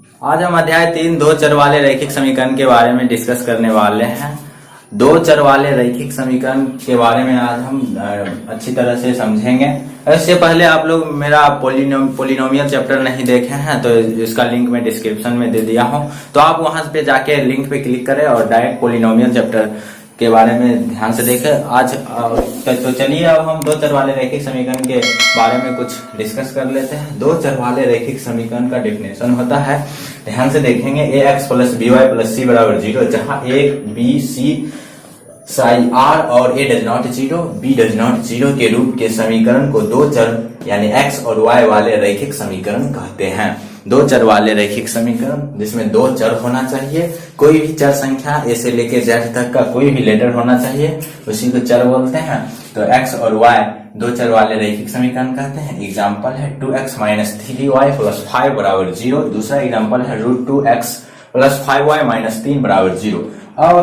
आज हम अध्याय 3 दो चर वाले रैखिक समीकरण के बारे में डिस्कस करने वाले हैं। दो चर वाले रैखिक समीकरण के बारे में आज हम अच्छी तरह से समझेंगे। इससे पहले आप लोग मेरा पोलिनोमियल चैप्टर नहीं देखे हैं तो इसका लिंक मैं डिस्क्रिप्शन में दे दिया हूं, तो आप वहां पे जाके लिंक पे क्लिक करें और डायरेक्ट पोलिनोमियल चैप्टर के बारे में ध्यान से देखें। आज तो चलिए अब हम दो चर वाले रैखिक समीकरण के बारे में कुछ डिस्कस कर लेते हैं। दो चर वाले रैखिक समीकरण का डेफिनेशन होता है, ध्यान से देखेंगे, ax plus by plus c बराबर 0, जहां a b c Sai r और a does not 0 b does not 0 के रूप के समीकरण को दो चर यानी x और y वाले रैखिक समीकरण कहते हैं। दो चर वाले रैखिक समीकरण जिसमें दो चर होना चाहिए, कोई भी चर संख्या a से लेके z तक का कोई भी लेटर होना चाहिए, उसी को चर बोलते हैं। तो x और y दो चर वाले रैखिक समीकरण कहते हैं। एग्जाम्पल है 2x माइनस 3y प्लस 5 बराबर 0। दूसरा एग्जाम्पल है √2x प्लस 5y माइनस 3 बराबर 0। और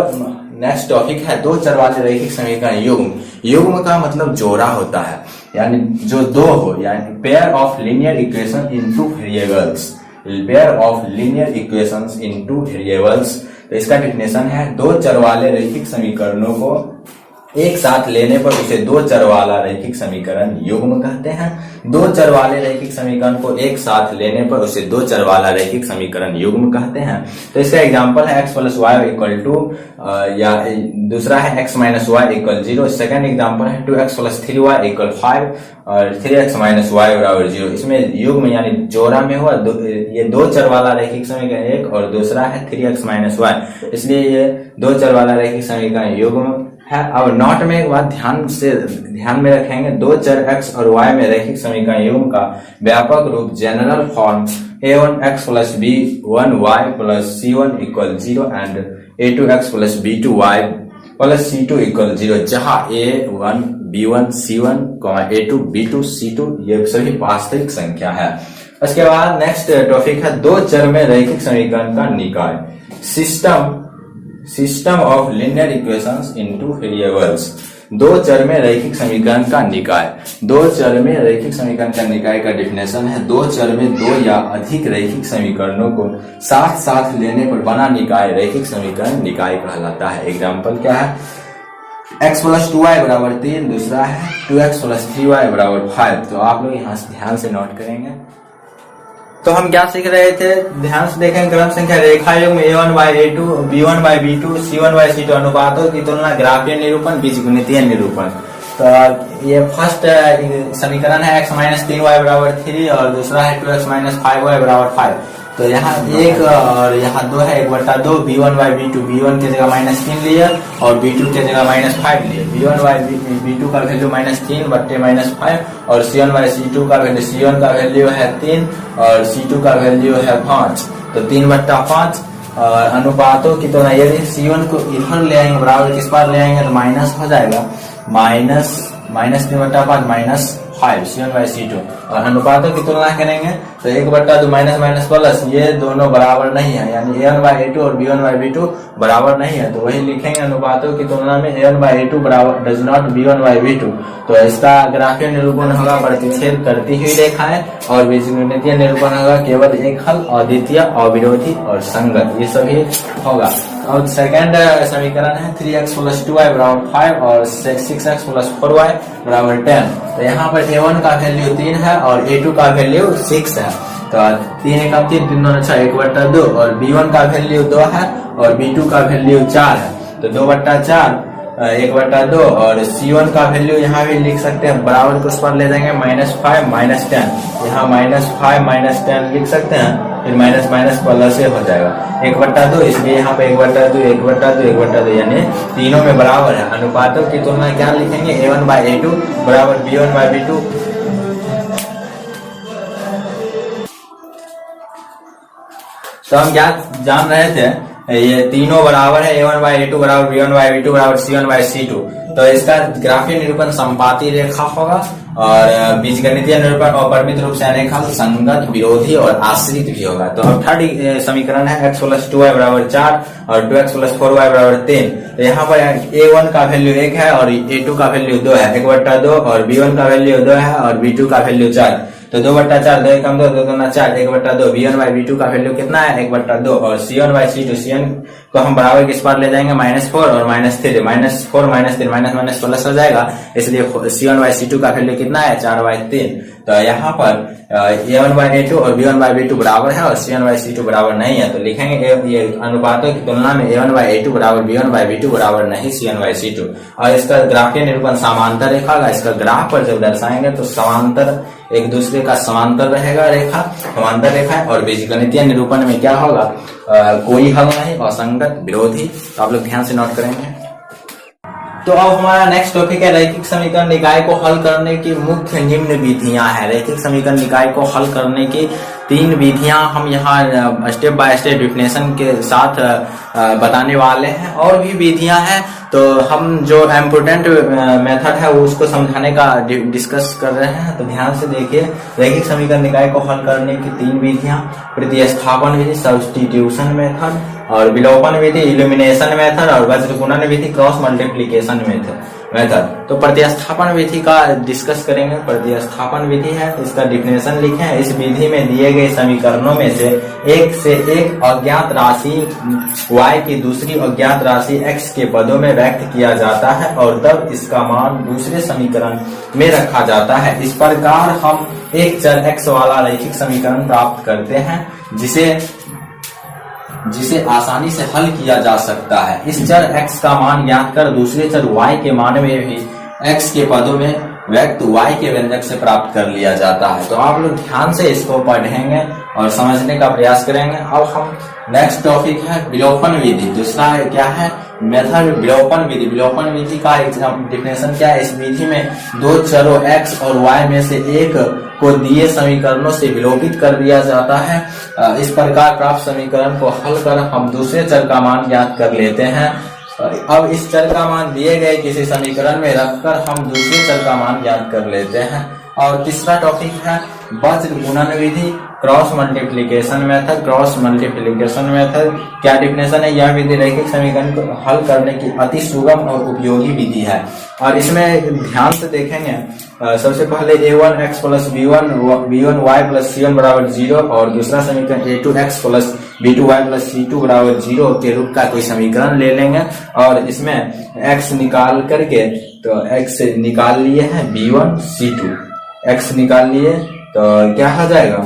नेक्स्ट टॉपिक है दो चर वाले रैखिक समीकरण युग्म। युग्म का मतलब जोड़ा होता है, यानी जो दो हो, यानी pair of linear equation in two variables. Pair of linear equations in two variables, तो इसका डेफिनेशन है दो चर वाले रैखिक समीकरणों को एक साथ लेने पर उसे दो चर वाला रैखिक समीकरण युग्म कहते हैं। दो चर वाले रैखिक समीकरण को एक साथ लेने पर उसे दो चर वाला रैखिक समीकरण युग्म कहते हैं। तो इसका एग्जांपल है x plus y equal to, या दूसरा है x minus y equal 0। Second example है 2x प्लस 3y इक्वल 5 और 3x माइनस वाई बराबर 0। इसमें युग्म यानी जोड़ा में हुआ ये दो चर वाला रैखिक समीकरण एक और दूसरा है 3x माइनस वाई, इसलिए ये दो चर वाला रैखिक समीकरण युग्म है। अब नोट में एक बात ध्यान में रखेंगे, दो चर x और y में रैखिक समीकरण युग्म का व्यापक रूप general form a1x plus b1y plus c1 equal 0 and a2x plus b2y plus c2 equal 0, जहां a1 b1 c1 a2 b2 c2 ये सभी वास्तविक संख्या है। उसके बाद नेक्स्ट टॉपिक है दो चर में रैखिक समीकरण का निकाय। System of linear equations into variables. दो चर में रैखिक समीकरण का निकाय। दो चर में रैखिक समीकरण का निकाय का डेफिनेशन है दो चर में दो या अधिक रैखिक समीकरणों को साथ साथ लेने पर बना निकाय रैखिक समीकरण निकाय कहलाता है। एग्जाम्पल क्या है, x प्लस 2y बराबर 3, दूसरा है 2x प्लस 3y बराबर 5। तो आप लोग यहाँ से ध्यान से नोट करेंगे। तो हम क्या सीख रहे थे, ध्यान से देखें, क्रम संख्या रेखा युग्म a1 by a2 b1 by b2 c1 by c2 अनुपातों की तुलना ग्राफीय निरूपण बीजगणितीय निरूपण। तो ये फर्स्ट समीकरण है x माइनस 3y बराबर 3 और दूसरा है 2x माइनस 5y बराबर 5। तो यहाँ एक और यहाँ दो है, 1/2 b1 by b2, b1 की जगह -3 लिया और b2 की जगह -5 लिया। b1 by b2 का वैल्यू -3 बट्टे -5 और c1 by c2 का वैल्यू, c1 का वैल्यू है 3 और c2 का वैल्यू है 5, तो 3/5। और अनुपातों की तुलना, यदि c1 को इधर ले आएंगे बराबर किस पार ले आएंगे तो माइनस हो जाएगा, -3/5 -5 c1 by c2। और अनुपातों की तुलना करेंगे तो 1/2 माइनस प्लस, ये दोनों बराबर नहीं है, यानी a1 by a2 और b1 by b2 बराबर नहीं है, तो वही लिखेंगे अनुपातों की तुलना में a1 by a2 बराबर does not b1 by b2। तो इसका ग्राफीय निरूपण होगा प्रतिच्छेद करती हुई रेखाएं और बीजगणितीय निरूपण होगा केवल एक हल, अद्वितीय, अविरोधी और संगत, ये सभी होगा। और सेकंड समीकरण है 3x प्लस 2y बराबर 5 और 6x प्लस 4y बराबर 10। तो यहाँ पर a1 का वैल्यू 3 है और a2 का वैल्यू 6 है, तो 3 1 3 3 2 6 1/2 और b1 का वैल्यू 2 है और b2 का वैल्यू 4 है, तो 2/4 1/2 और c1 का वैल्यू यहाँ भी लिख सकते हैं, बराबर को उस पर ले जाएंगे -5 -10, यहाँ -5 -10 लिख सकते हैं, फिर माइनस प्लस से हो जाएगा 1/2, इसलिए यहाँ पे 1/2 1/2 1/2 यानी तीनों में बराबर है। अनुपातों की तुलना क्या लिखेंगे, a1 by a2 बराबर b1 by b2। तो हम क्या जान रहे थे, ये तीनों बराबर है, a1 by a2 बराबर b1 by b2 बराबर c1 by c2। तो इसका ग्राफीय निरूपण समपाती रेखा होगा और बीजगणितीय निरूपण अपरिमित रूप से अनेक हल, संगत, विरोधी और आश्रित भी होगा। तो अब थर्ड समीकरण है x प्लस 2y बराबर 4 और 2x प्लस 4y बराबर 3। तो यहाँ पर a1 का वैल्यू 1 है और a2 का वैल्यू 2 है, 1/2 और b1 का वैल्यू 2 है और b2 का वैल्यू 4। तो 2/4 2 एकम 2 2 दूना 4 1/2 v1/v2 का वैल्यू कितना है 1/2 और c1/c2 cn को हम बराबर किस पर ले जाएंगे -4 और -3 -4 -3 माइनस प्लस हो जाएगा, इसलिए c1/c2 का वैल्यू कितना है 4/3। तो यहाँ पर a1/a2 और b1/b2 बराबर है और c1/c2 बराबर नहीं है, तो लिखेंगे ये अनुपातों की तुलना में a1/a2 बराबर b1/b2 बराबर नहीं c1/c2। और इसका ग्राफीय निरूपण समांतर रेखा का, इसका ग्राफ पर जब दर्शाएंगे तो समांतर एक दूसरे का समांतर रहेगा रेखा, समांतर रेखा है। और बीजगणितीय निरूपण में क्या होगा, कोई हल नहीं, असंगत, विरोधी। तो आप लोग ध्यान से नोट करेंगे। तो अब हमारा नेक्स्ट टॉपिक है रैखिक समीकरण निकाय को हल करने की मुख्य निम्न विधियां हैं। रैखिक समीकरण निकाय को हल करने की 3 विधियां हम यहाँ स्टेप बाय स्टेप डिफिनेशन के साथ बताने वाले हैं। और भी विधियां हैं, तो हम जो इम्पोर्टेंट मेथड है वो उसको समझाने का डिस्कस कर रहे हैं। तो ध्यान से देखिए, रैखिक समीकरण निकाय को हल करने की 3 विधियां, प्रतिस्थापन विधि, सब्स्टिट्यूशन मेथड, और विलोपन विधि, इल्यूमिनेशन मेथड, और वज्र गुणन विधि, क्रॉस मल्टीप्लिकेशन मेथड। तो प्रतिस्थापन विधि का डिस्कस करेंगे। प्रतिस्थापन विधि है, इसका डिफिनेशन लिखे हैं। इस विधि में दिए गए समीकरणों में से एक अज्ञात राशि y की दूसरी अज्ञात राशि x के पदों में व्यक्त किया जाता है और तब इसका मान दूसरे समीकरण में रखा जाता है। इस प्रकार हम एक चर x वाला रैखिक समीकरण प्राप्त करते हैं, जिसे आसानी से हल किया जा सकता है। इस चर x का मान ज्ञात कर दूसरे चर y के मान में भी x के पदों में व्यक्त y के व्यंजक से प्राप्त कर लिया जाता है। तो आप लोग ध्यान से इसको पढ़ेंगे और समझने का प्रयास करेंगे। अब हम नेक्स्ट टॉपिक है विलोपन विधि। दूसरा क्या है मेथड, विलोपन विधि। विलोपन विधि का डिफिनेशन क्या है, इस विधि में 2 चरों x और y में से एक को दिए समीकरणों से विलोपित कर दिया जाता है। इस प्रकार प्राप्त समीकरण को हल कर हम दूसरे चर का मान ज्ञात कर लेते हैं। अब इस चर का मान दिए गए किसी समीकरण में रखकर हम दूसरे चर का मान ज्ञात कर लेते हैं। और तीसरा टॉपिक है वज्र गुणन विधि, cross multiplication method. Cross multiplication method क्या डिफिनेशन है, यह विधि रैखिक समीकरण को हल करने की अति सुगम और उपयोगी विधि है। और इसमें ध्यान से देखेंगे, सबसे पहले a1x plus b1y plus c1 बराबर 0 और दूसरा समीकरण a2x plus b2y plus c2 बराबर 0 के रूप का कोई समीकरण ले लेंगे और इसमें x निकाल करके, तो x निकाल लिए हैं b1 c2, x निकाल लिए तो क्या हो जाएगा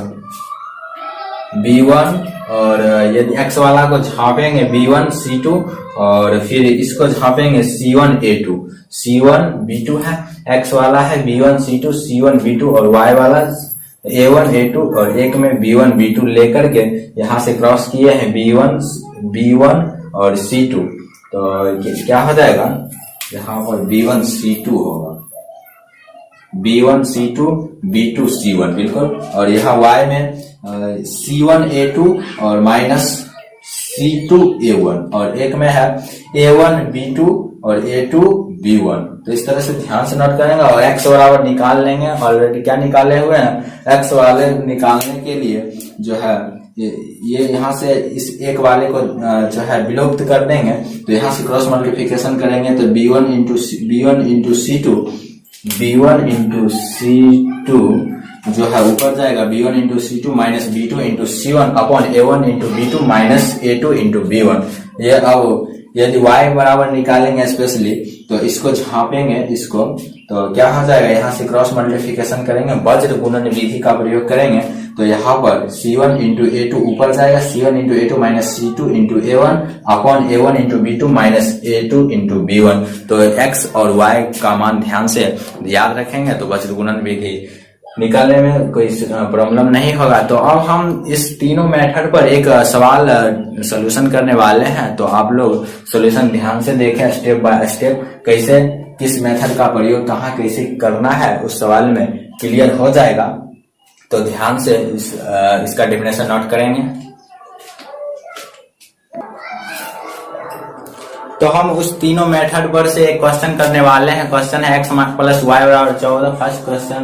b1, और यदि x वाला को झापेंगे b1 c2 और फिर इसको झापेंगे c1 a2, c1 b2 है, x वाला है b1 c2 c1 b2 और y वाला a1 a2 और एक में b1 b2 लेकर के यहाँ से क्रॉस किए हैं b1 और c2, तो क्या हो जाएगा यहाँ पर b1 c2 होगा, b1 c2 b2 c1 बिल्कुल। और यहाँ y में c1 a2 और माइनस c2 a1 और एक में है a1 b2 और a2 b1। तो इस तरह से ध्यान से नोट करेंगे और x बराबर निकाल लेंगे। ऑलरेडी क्या निकाले हुए हैं, x वाले निकालने के लिए जो है ये यहाँ से इस एक वाले को जो है विलोपित कर देंगे, तो यहाँ से क्रॉस मल्टीप्लिकेशन करेंगे तो b1 इंटू c2 जो है ऊपर जाएगा b1 into c2 minus b2 into c1 upon a1 into b2 minus a2 into b1। ये अब यदि y बराबर निकालेंगे स्पेशली तो इसको झापेंगे इसको, तो क्या हो जाएगा यहाँ से क्रॉस मल्टीप्लिकेशन करेंगे, वज्र गुणन विधि का प्रयोग करेंगे तो यहाँ पर c1 इंटू a2 ऊपर जाएगा c1 into a2 minus c2 into a1 upon a1 into b2 minus a2 into b1। तो x और y का मान ध्यान से याद रखेंगे तो वज्र गुणन विधि निकालने में कोई प्रॉब्लम नहीं होगा। तो अब हम इस तीनों मेथड पर एक सवाल सॉल्यूशन करने वाले हैं, तो आप लोग सॉल्यूशन ध्यान से देखें स्टेप बाय स्टेप, कैसे किस मेथड का प्रयोग कहाँ कैसे करना है उस सवाल में क्लियर हो जाएगा। तो ध्यान से इसका डेफिनेशन नोट करेंगे। तो हम उस तीनों मेथड पर से एक क्वेश्चन करने वाले हैं। क्वेश्चन है x प्लस वाई बराबर 14। फर्स्ट क्वेश्चन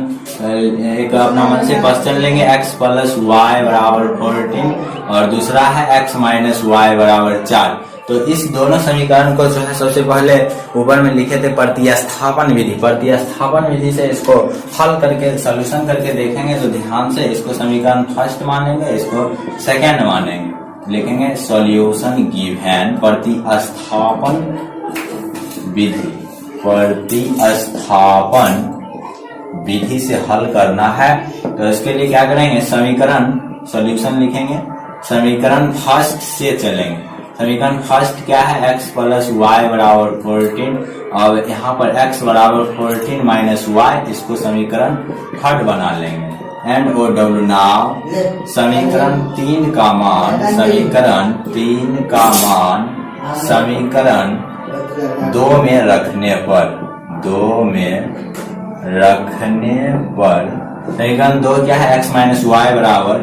एक अपना मन से क्वेश्चन लेंगे, x प्लस वाई बराबर 14 और दूसरा है x माइनस वाई बराबर 4। तो इस दोनों समीकरण को जो है सबसे पहले ऊपर में लिखे थे प्रतिस्थापन विधि। प्रतिस्थापन विधि से इसको हल करके सॉल्यूशन करके देखेंगे। तो ध्यान से इसको समीकरण फर्स्ट मानेंगे, इसको सेकंड मानेंगे। लिखेंगे सॉल्यूशन गिवन प्रतिस्थापन विधि। प्रतिस्थापन विधि से हल करना है तो इसके लिए क्या करेंगे, समीकरण सॉल्यूशन लिखेंगे, समीकरण फर्स्ट से चलेंगे। समीकरण फर्स्ट क्या है, x प्लस वाई बराबर 14। और यहाँ पर x बराबर 14 माइनस वाई, इसको समीकरण थर्ड बना लेंगे। एंड ओ डब्ल्यू नाउ समीकरण 3 का मान, समीकरण 3 का मान समीकरण 2 में रखने पर, 2 में रखने पर समीकरण 2 क्या है, x माइनस वाई बराबर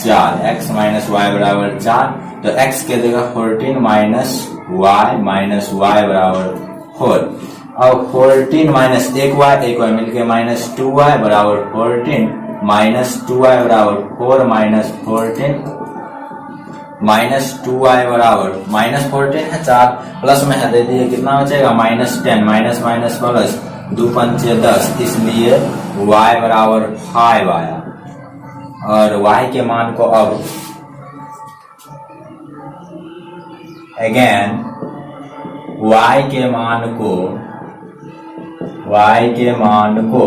4, x माइनस वाई बराबर 4। तो x के जगह 14 माइनस वाई बराबर 4। अब 14 माइनस एक वाई मिलके माइनस 2y बराबर 14, माइनस 2y बराबर 4 माइनस 14, माइनस 2y बराबर माइनस 14 है, 4 प्लस में है, दे दिए कितना बचेगा माइनस 10, माइनस माइनस प्लस 2 पंचे 10, इसलिए y बराबर 5 आया। और y के मान को अब अगेन y के मान को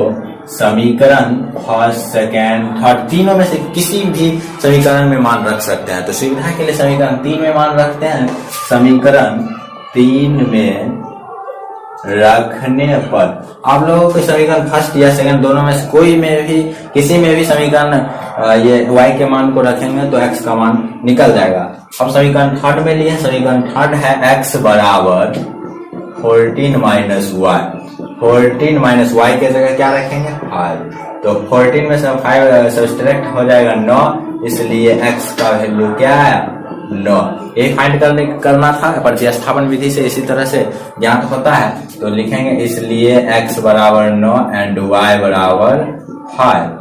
समीकरण फर्स्ट सेकेंड थर्ड तीनों में से किसी भी समीकरण में मान रख सकते हैं। तो सुविधा के लिए समीकरण 3 में मान रखते हैं। समीकरण 3 में रखने पर आप लोगों को समीकरण फर्स्ट या सेकंड दोनों में से कोई में भी किसी में भी समीकरण ये y के मान को रखेंगे तो x का मान निकल जाएगा। अब समीकरण थर्ड में लिए, समीकरण थर्ड है x बराबर 14 माइनस वाई। 14 माइनस वाई के जगह क्या रखेंगे 5, तो 14 में से 5 सब्सट्रैक्ट हो जाएगा 9, इसलिए x का वैल्यू क्या है 9। ये फाइंड करना था प्रतिस्थापन विधि से, इसी तरह से ज्ञात होता है। तो लिखेंगे इसलिए x बराबर 9 एंड y बराबर 5।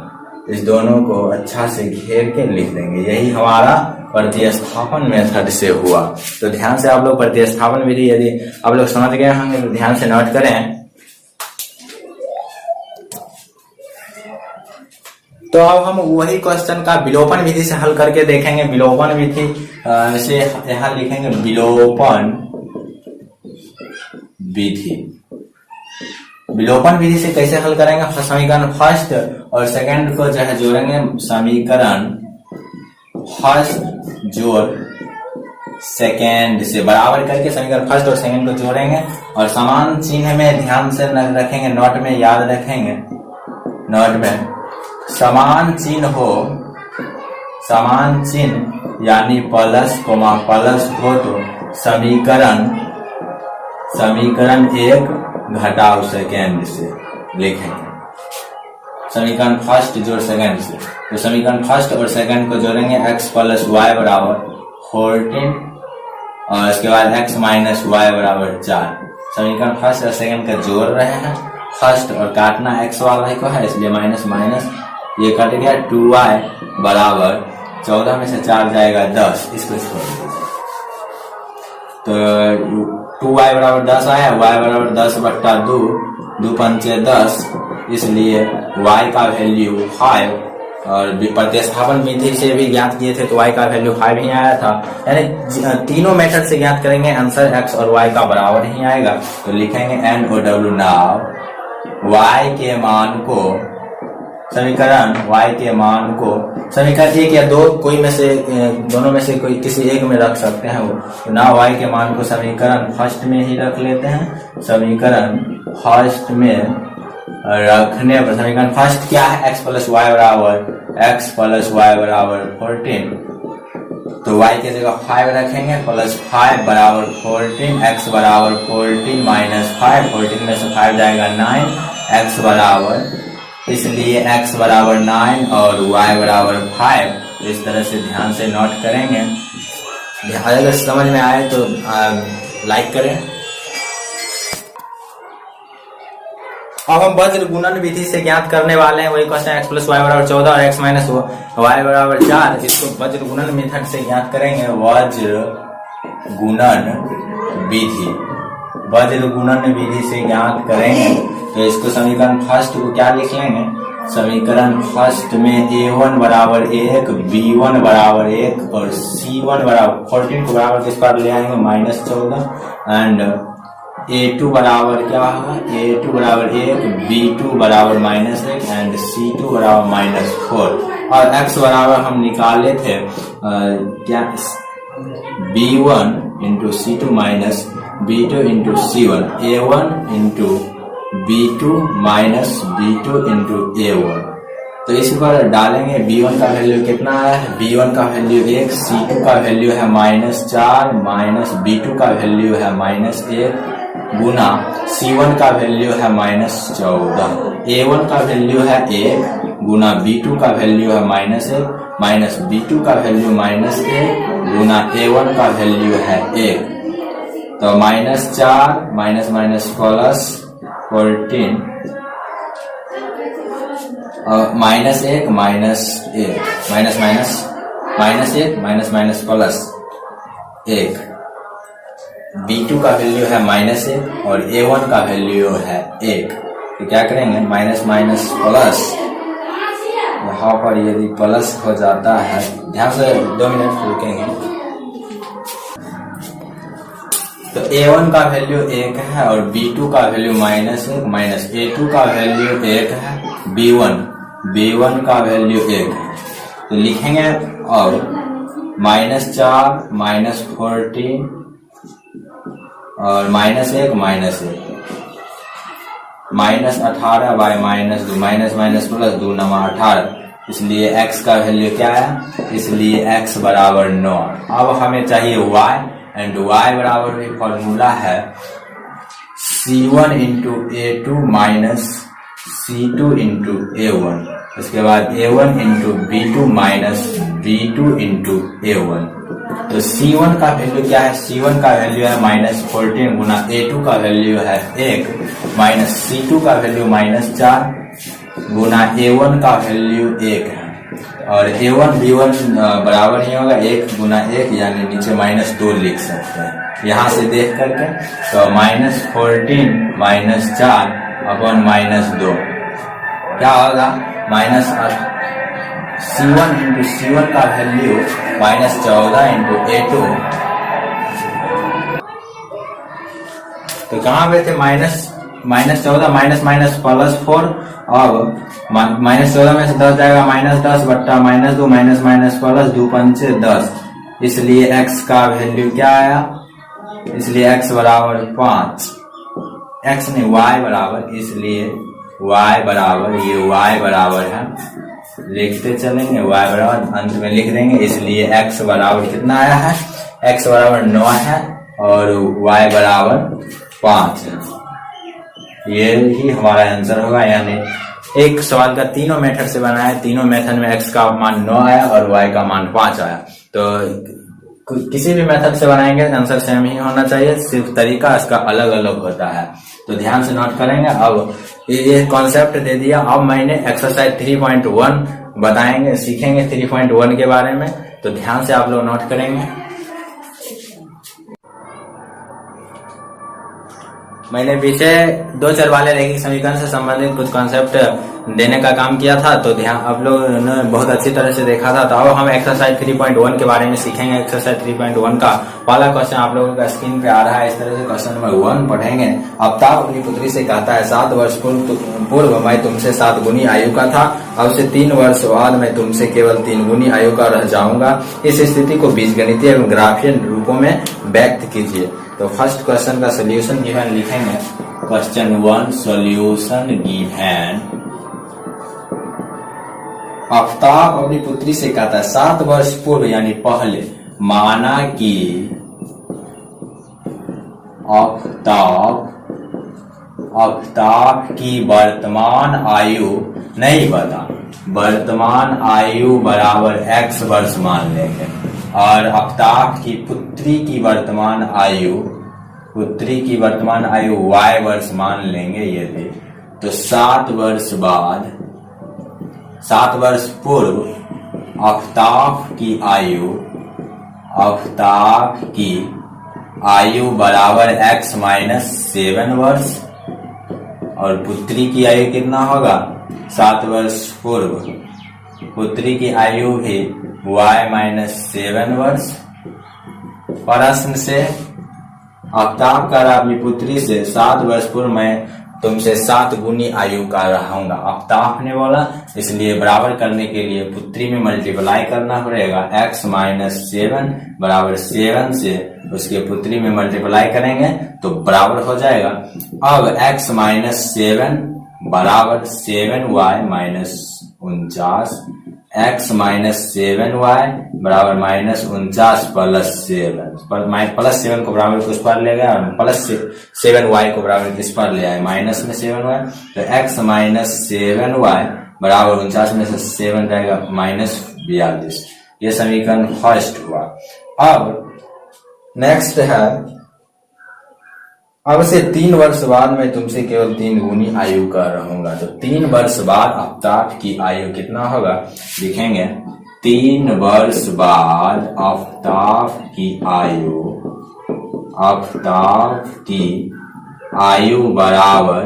इस दोनों को अच्छा से घेर के लिख देंगे। यही हमारा प्रतिस्थापन मेथड से हुआ। तो ध्यान से आप लोग प्रतिस्थापन विधि यदि आप लोग समझ गए होंगे तो ध्यान से नोट करें। तो अब हम वही क्वेश्चन का विलोपन विधि से हल करके देखेंगे। विलोपन विधि से यहाँ लिखेंगे विलोपन विधि। विलोपन विधि से कैसे हल करेंगे, समीकरण फर्स्ट और सेकंड को जो है जोड़ेंगे, समीकरण फर्स्ट जोड़ सेकंड से बराबर करके समीकरण फर्स्ट और सेकंड को जोड़ेंगे और समान चिन्ह में ध्यान से रखेंगे, नोट में याद रखेंगे। नोट में समान चिन्ह हो, समान चिन्ह यानी प्लस कोमा प्लस हो तो समीकरण 1 घटाव सेकेंड से लिखेंगे। समीकरण फर्स्ट जोड़ सेकेंड से, तो समीकरण फर्स्ट और सेकेंड को जोड़ेंगे, x प्लस वाई बराबर 14 और इसके बाद x माइनस वाई बराबर 4। समीकरण फर्स्ट और सेकेंड का जोड़ रहे हैं, फर्स्ट और काटना x वाला को है इसलिए माइनस माइनस ये कट गया, 2y बराबर 14 में से 4 जाएगा 10, इसको छोड़ दीजिए। तो 2y बराबर 10 आया, y बराबर 10 बट्टा 2, 2 पंचे 10, इसलिए y का वैल्यू 5। और प्रतिस्थापन विधि से भी ज्ञात किए थे तो y का वैल्यू 5 ही आया था। यानी तीनों मेथड से ज्ञात करेंगे, आंसर x और y का बराबर ही आएगा। तो लिखेंगे NOW नाउ y के मान को, समीकरण y के मान को समीकरण 1 या 2 कोई में से दोनों में से कोई किसी एक में रख सकते हैं वो। तो ना y के मान को समीकरण फर्स्ट में ही रख लेते हैं। समीकरण फर्स्ट में रखने पर समीकरण फर्स्ट क्या है, x प्लस वाई बराबर 14, तो y के जगह 5 रखेंगे, प्लस 5 बराबर 14, x बराबर 14 माइनस 5, 14 में से 5 जाएगा 9, x बराबर, इसलिए x बराबर 9 और y बराबर 5। इस तरह से ध्यान से नोट करेंगे। अगर समझ में आए तो लाइक करें। अब हम वज्र गुणन विधि से ज्ञात करने वाले हैं वही क्वेश्चन, x प्लस वाई बराबर 14 और x माइनस वाई बराबर 4। इसको वज्र गुणन मेथड से ज्ञात करेंगे। वज्र गुणन विधि, वज्र गुणन विधि से ज्ञात करेंगे। तो इसको समीकरण फर्स्ट को क्या लिख लेंगे, समीकरण फर्स्ट में a1 बराबर 1, b1 बराबर 1 और c1 बराबर 14 को बराबर किस पर ले आएंगे -14 एंड a2 बराबर क्या होगा, a2 बराबर 1, b2 बराबर -1 एंड c2 बराबर -4 और x बराबर हम निकाले थे क्या b1 into c2 minus b2 into c1, a1 into b2 minus b2 into a1। तो इस पर डालेंगे b1 का वैल्यू कितना आया है, b1 का वैल्यू 1, c2 का वैल्यू है -4 माइनस b2 का वैल्यू है -1 गुना c1 का वैल्यू है -14, a1 का वैल्यू है 1 गुना b2 का वैल्यू है -1 माइनस b2 का वैल्यू -1 गुना a1 का वैल्यू है 1। तो -4 minus minus plus 14 -1 -1 minus minus -1 minus minus plus 1, b2 का वैल्यू है -1 और a1 का वैल्यू है 1। तो क्या करेंगे माइनस माइनस प्लस, यहाँ पर यदि प्लस हो जाता है, ध्यान से 2 मिनट रुकेंगे। तो a1 का वैल्यू 1 है और b2 का वैल्यू -1 माइनस a2 का वैल्यू 1 है, b1 का वैल्यू 1 है। तो लिखेंगे और -4 माइनस 14 और -1 -18 बाय -2 माइनस माइनस प्लस 2 नमा 18, इसलिए x का वैल्यू क्या है, इसलिए x बराबर 9। अब हमें चाहिए y एंड y बराबर भी फॉर्मूला है c1 into a2 minus c2 into a1, उसके बाद a1 into b2 minus b2 into a1। तो c1 का वैल्यू क्या है, c1 का वैल्यू है -14 गुना a2 का वैल्यू है 1 माइनस c2 का वैल्यू -4 गुना a1 का वैल्यू 1 है और a1 b1 बराबर ही होगा 1 गुना 1 यानी नीचे -2 लिख सकते हैं यहाँ से देख करके। तो -14 -4 अपॉन -2 क्या होगा, c1 इंटू c1 का वैल्यू -14 इंटू a2। तो कहाँ पे थे -14 माइनस माइनस प्लस 4, अब -14 में से 10 जाएगा -10 बट्टा -2 माइनस माइनस प्लस 2 पंचे 10, इसलिए x का वैल्यू क्या आया, इसलिए x बराबर 5, x नहीं y बराबर, इसलिए y बराबर, ये y बराबर है, लिखते चलेंगे y बराबर अंत में लिख देंगे, इसलिए x बराबर कितना आया है, x बराबर 9 है और y बराबर 5 है। ये ही हमारा आंसर होगा, यानी एक सवाल का तीनों मेथड से बना है, तीनों मेथड में x का मान 9 आया और y का मान 5 आया। तो किसी भी मेथड से बनाएंगे आंसर सेम ही होना चाहिए, सिर्फ तरीका इसका अलग अलग होता है। तो ध्यान से नोट करेंगे। अब ये कॉन्सेप्ट दे दिया, अब मैंने एक्सरसाइज 3.1 बताएंगे, सीखेंगे 3.1 के बारे में, तो ध्यान से आप लोग नोट करेंगे। मैंने पीछे 2 चर वाले रैखिक समीकरण से संबंधित कुछ कॉन्सेप्ट देने का काम किया था, तो ध्यान आप लोग ने बहुत अच्छी तरह से देखा था। तो अब हम एक्सरसाइज 3.1 के बारे में सीखेंगे। एक्सरसाइज 3.1 का पहला क्वेश्चन आप लोगों का स्क्रीन पे आ रहा है, इस तरह से क्वेश्चन नंबर 1 पढ़ेंगे। अफ्ताब अपनी पुत्री से कहता है 7 वर्ष पूर्व मैं तुमसे 7 गुनी आयु का था, अब से 3 वर्ष बाद मैं तुमसे केवल 3 गुनी आयु का रह जाऊंगा। इस स्थिति को बीजगणितीय एवं ग्राफियन रूपों में व्यक्त कीजिए। तो फर्स्ट क्वेश्चन का सोल्यूशन गिवन लिखेंगे। Question 1 solution given. अफ्ताब अपनी पुत्री से कहता है 7 वर्ष पूर्व यानी पहले, माना कि अफ्ताब की वर्तमान आयु नहीं बता, वर्तमान आयु बराबर x वर्ष मान लेंगे, और अफ्ताब की पुत्री की वर्तमान आयु y वर्ष मान लेंगे। यदि तो 7 वर्ष बाद, 7 वर्ष पूर्व अफ्ताब की आयु बराबर x माइनस 7 वर्ष और पुत्री की आयु कितना होगा 7 वर्ष पूर्व। पुत्री की आयु भी y माइनस 7 वर्ष। प्रश्न से आफ्ताब का अपनी पुत्री से 7 वर्ष पूर्व मैं तुमसे 7 गुनी आयु का रहूंगा। आफ्ताब ने बोला, इसलिए बराबर करने के लिए पुत्री में मल्टीप्लाई करना पड़ेगा। x माइनस 7 बराबर 7 से उसके पुत्री में मल्टीप्लाई करेंगे तो बराबर हो जाएगा। अब x माइनस 7 बराबर 7y minus 49, x minus 7y बराबर माइनस 49 प्लस 7 प्लस 7 को बराबर किस पर ले गया और प्लस 7y को बराबर किस पर ले आए माइनस में 7y। तो x माइनस 7y बराबर 49 में से 7 रहेगा माइनस 42। ये समीकरण फर्स्ट हुआ। अब नेक्स्ट है, अब से 3 वर्ष बाद मैं तुमसे केवल 3 गुनी आयु का रहूंगा। तो 3 वर्ष बाद आफ्ताब की आयु कितना होगा लिखेंगे। 3 वर्ष बाद आफ्ताब की आयु बराबर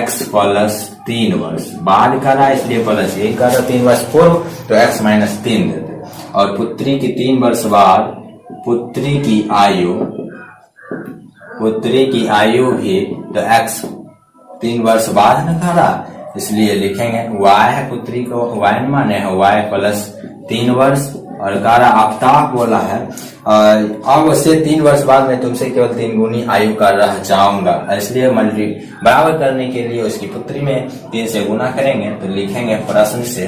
x प्लस 3 वर्ष। बाद करा इसलिए प्लस 1 करा, 3 वर्ष पूर्व तो x माइनस 3 देते। और पुत्री की 3 वर्ष बाद पुत्री की आयु भी तो x 3 वर्ष बाद न करा, इसलिए लिखेंगे y है पुत्री को y माने है y प्लस 3 वर्ष। और कारा आफ्ताब बोला है अब से 3 वर्ष बाद मैं तुमसे केवल 3 गुनी आयु का रह जाऊंगा, इसलिए बराबर करने के लिए उसकी पुत्री में 3 से गुना करेंगे। तो लिखेंगे प्रश्न से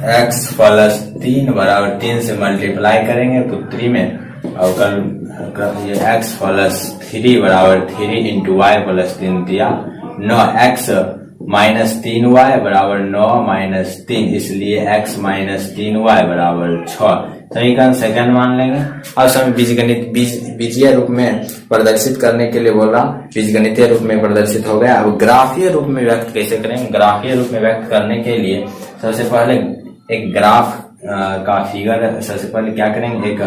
x प्लस 3 बराबर 3 से मल्टीप्लाई करेंगे पुत्री में और कल ये x प्लस 3 बराबर 3 इंटू वाई प्लस 3 दिया 9, x माइनस 3y बराबर 9 माइनस 3, इसलिए x माइनस 3y बराबर 6। समीकरण सेकंड मान लेंगे। अब समय बीजीय रूप में प्रदर्शित करने के लिए बोला, बीजगणितीय रूप में प्रदर्शित हो गया। अब ग्राफीय रूप में व्यक्त कैसे करेंगे। ग्राफीय रूप में व्यक्त करने के लिए सबसे पहले एक ग्राफ का फिगर, सबसे पहले क्या करेंगे, एक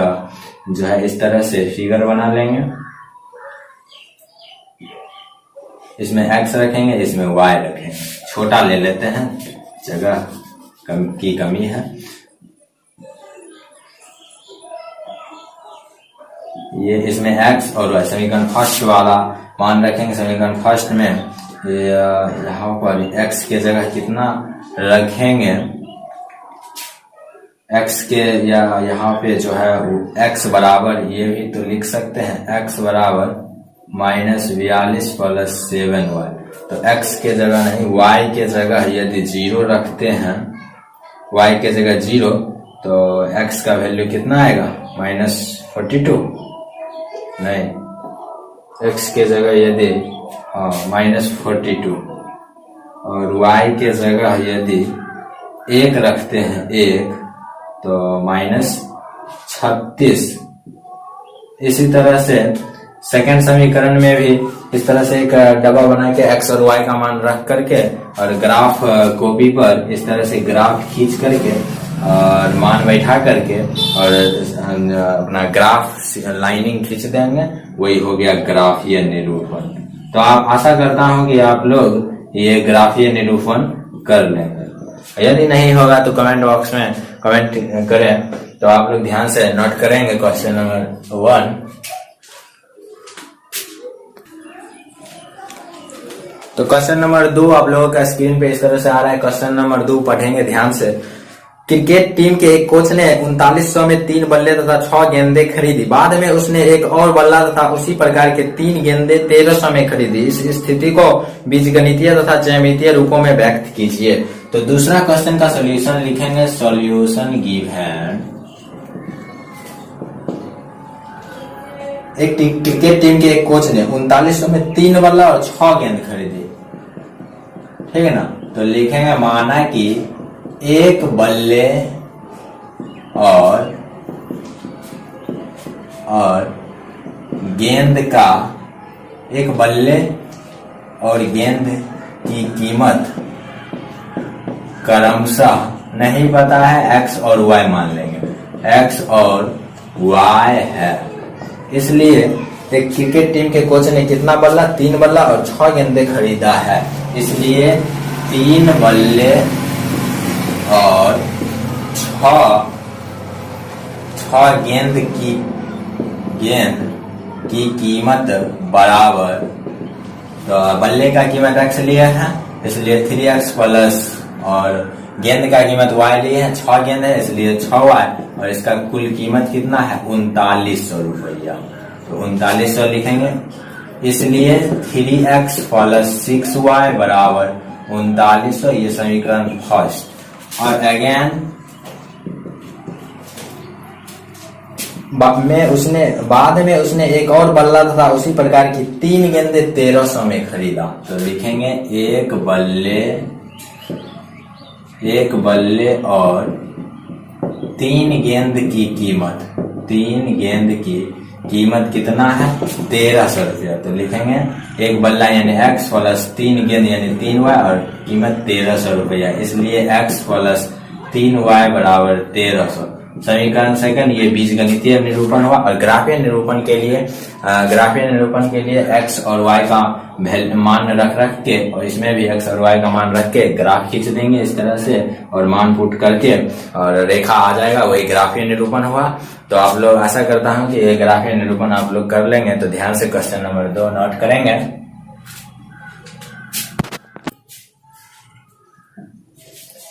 जो है इस तरह से फिगर बना लेंगे। इसमें x रखेंगे, इसमें y रखेंगे। छोटा ले लेते हैं, जगह की कमी है। ये इसमें x और y समीकरण फर्स्ट वाला मान रखेंगे। समीकरण फर्स्ट में यहाँ पर x के जगह कितना रखेंगे, x के या यहाँ पे जो है x बराबर ये भी तो लिख सकते हैं, x बराबर माइनस 42 प्लस 7y। तो x के जगह नहीं y के जगह यदि 0 रखते हैं, y के जगह 0 तो x का वैल्यू कितना आएगा माइनस 42, नहीं x के जगह यदि माइनस 42 और y के जगह यदि 1 रखते हैं 1 तो माइनस 36। इसी तरह से सेकेंड समीकरण में भी इस तरह से एक डब्बा बना के x और y का मान रख करके और ग्राफ कॉपी पर इस तरह से ग्राफ खींच करके और मान बैठा करके और अपना ग्राफ लाइनिंग खींच देंगे, वही हो गया ग्राफीय निरूपण। तो आप आशा करता हूं कि आप लोग ये ग्राफीय निरूपण कर लेंगे। यदि नहीं होगा तो कमेंट बॉक्स में कमेंट करें, तो आप लोग ध्यान से नोट करेंगे। क्वेश्चन नंबर 1, तो क्वेश्चन नंबर 2 आप लोगों का स्क्रीन पे इस तरह से आ रहा है। क्वेश्चन नंबर 2 पढ़ेंगे ध्यान से। क्रिकेट टीम के एक कोच ने 3900 में 3 बल्ले तथा 6 गेंदें खरीदी। बाद में उसने एक और बल्ला तथा उसी प्रकार के 3 गेंदें 1300 में खरीदी। इस स्थिति को बीजगणितीय तथा ज्यामितीय रूपों में व्यक्त कीजिए। तो दूसरा क्वेश्चन का सोल्यूशन लिखेंगे। सोल्यूशन गिवन, एक क्रिकेट टीम के एक कोच ने 3900 में 3 बल्ला और 6 गेंद खरीदी, ठीक है ना। तो लिखेंगे माना कि एक बल्ले और गेंद का, एक बल्ले और गेंद की कीमत क्रमशः नहीं पता है, एक्स और वाई मान लेंगे। एक्स और वाई है, इसलिए एक क्रिकेट टीम के कोच ने कितना बल्ला, 3 बल्ला और 6 गेंदे खरीदा है, इसलिए 3 बल्ले और 6 गेंद की कीमत बराबर, तो बल्ले का कीमत x लिया है इसलिए 3x प्लस, और गेंद का कीमत y लिया है, 6 गेंद है इसलिए 6y, और इसका कुल कीमत कितना है 3900 रुपया, तो 3900 लिखेंगे, इसलिए 3x प्लस 6y बराबर 3900, ये समीकरण फर्स्ट। और अगेन बाद में उसने एक और बल्ला तथा उसी प्रकार की 3 गेंदे 1300 में खरीदा, तो लिखेंगे एक बल्ले और 3 गेंद की कीमत कितना है 1300 रुपया, तो लिखेंगे एक बल्ला यानी x प्लस 3 गेंद यानी 3y और कीमत 1300 रुपया, इसलिए x प्लस 3y बराबर 1300। समीकरण सेकंड, ये बीजगणितीय निरूपण हुआ। और ग्राफीय निरूपण के लिए x और y का मान रख के, और इसमें भी x और y का मान रख के ग्राफ खींच देंगे इस तरह से, और मान पुट करके और रेखा आ जाएगा, वही ग्राफीय निरूपण हुआ। तो आप लोग, आशा करता हूं कि ये ग्राफीय निरूपण आप लोग कर लेंगे, तो ध्यान से क्वेश्चन नंबर 2 नोट करेंगे।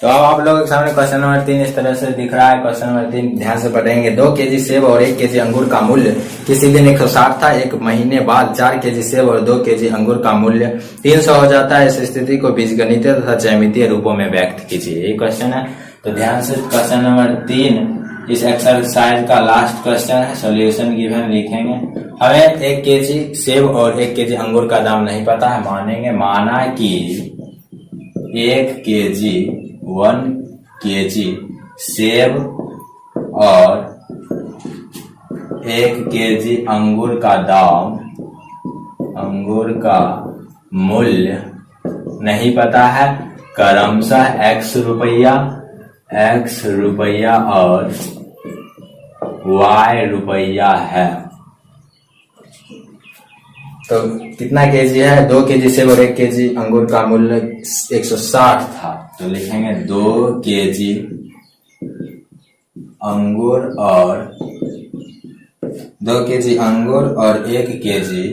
तो अब आप लोगों के सामने क्वेश्चन नंबर 3 इस तरह से दिख रहा है। क्वेश्चन नंबर 3 ध्यान से पढ़ेंगे। 2 केजी सेब और 1 केजी अंगूर का मूल्य किसी दिन 160 था, एक महीने बाद 4 केजी सेब और 2 केजी अंगूर का मूल्य 300 हो जाता है। इस स्थिति को बीजगणितीय तथा ज्यामितीय रूपों में व्यक्त कीजिए, ये क्वेश्चन है। तो ध्यान से क्वेश्चन नंबर 3 इस एक्सरसाइज का लास्ट क्वेश्चन है। सॉल्यूशन गिवन लिखेंगे। हमें 1 केजी सेब और 1 केजी अंगूर का दाम नहीं पता है, मानेंगे। माना कि 1 केजी सेब और 1 केजी अंगूर का दाम, अंगूर का मूल्य नहीं पता है, क्रमशः x रुपया और y रुपया है। तो कितना केजी है? 2 केजी सेब और 1 केजी अंगूर का मूल्य 160 था, तो लिखेंगे 2 केजी अंगूर और 1 केजी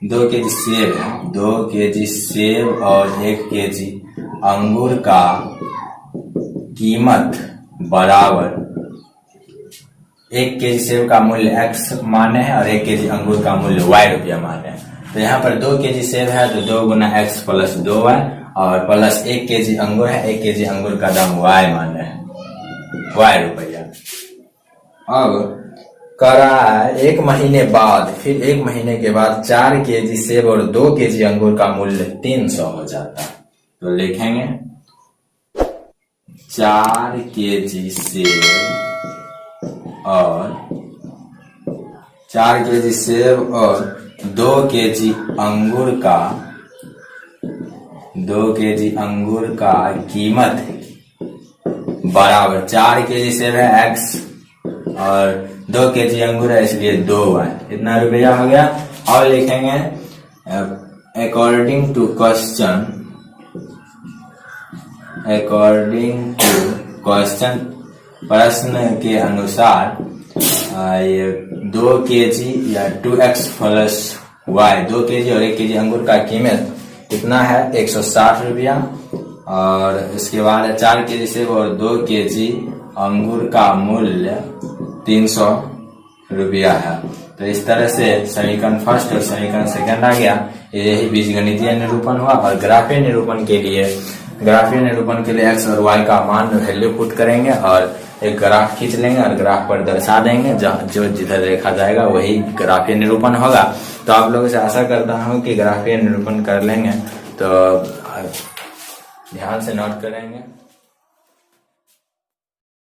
2 केजी सेब है। 2 केजी सेब और 1 केजी अंगूर का कीमत बराबर 1 केजी सेब का मूल्य x माने हैं और 1 केजी अंगूर का मूल्य y रुपया माने हैं। तो यहाँ पर 2 केजी सेब है तो 2 गुना x प्लस 2y और प्लस 1 केजी अंगूर है, 1 केजी अंगूर का दाम y माने हैं, y रुपया। अब करा 1 महीने बाद, फिर 1 महीने के बाद 4 केजी सेब और 2 केजी अंगूर का मूल्य 300 हो जाता है। तो लिखेंगे 4 केजी सेब और 2 केजी अंगूर का कीमत बराबर 4 केजी सेब है x और 2 केजी अंगूर है इसलिए 2y, इतना रुपया हो गया। और लिखेंगे अकॉर्डिंग टू क्वेश्चन, प्रश्न के अनुसार ये 2 केजी या 2x प्लस y, 2 केजी और 1 केजी अंगूर का कीमत कितना है 160 रुपया, और इसके बाद 4 केजी सेब और 2 केजी अंगूर का मूल्य 300 रुपया है। तो इस तरह से समीकरण फर्स्ट और समीकरण सेकंड आ गया। यही बीजगणितीय निरूपण हुआ। और ग्राफीय निरूपण के लिए x और y का मान वैल्यू पुट करेंगे और एक ग्राफ खींच लेंगे और ग्राफ पर दर्शा देंगे, जो जिधर देखा जाएगा वही ग्राफीय निरूपण होगा। तो आप लोगों से आशा करता हूं कि ग्राफीय निरूपण कर लेंगे, तो ध्यान से नोट करेंगे।